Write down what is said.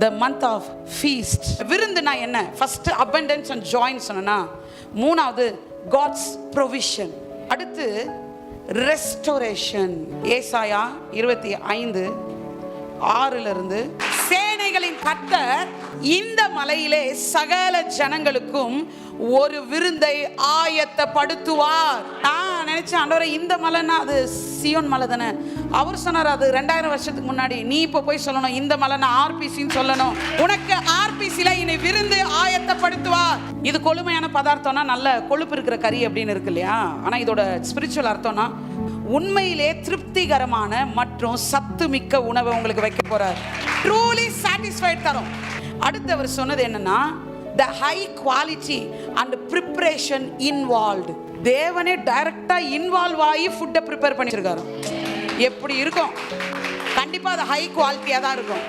the month of feast. விருந்துனா என்ன? First abundance and joy சொன்னா, மூணாவது God's provision, அடுத்து restoration. ஏசாயா 25:6 சேனைகளின் கர்த்தர் இந்த மலையிலே சகல ஜனங்களுக்கும் ஒரு விருந்தை ஆயத்தப்படுத்துவார். நான் நினைச்சேன், ஆண்டவரே இந்த மலைன்னா அது சியோன் மலை தானே. அவர் சொன்னார் அது 2000 வருஷத்துக்கு முன்னாடி. நீ இப்போ போய் சொல்லணும் இந்த மலைன்னா ஆர்பிசின்னு சொல்லணும். உனக்கு ஆர்பிசில இனி விருந்து ஆயத்தப்படுத்துவார். இது கொழுமையான பதார்த்தம்னா நல்ல கொழுப்பு இருக்கிற கறி அப்படின்னு இருக்கு இல்லையா? ஆனா இதோட ஸ்பிரிச்சுவல் அர்த்தம்னா உண்மையிலே திருப்திகரமான மற்றும் சத்து மிக்க உணவை உங்களுக்கு வைக்க போறார். ட்ரூலி சாட்டிஸ்ஃபைட் தரும். அடுத்து அவர் சொன்னது என்னன்னா, the high quality and preparation involved. தேவனே டைரக்டா இன்வால்வ் ஆகி ஃபுட்டை ப்ரிப்பேர் பண்ணிருக்காரு. எப்படி இருக்கும்? கண்டிப்பா அது ஹை குவாலிட்டியா தான் இருக்கும்.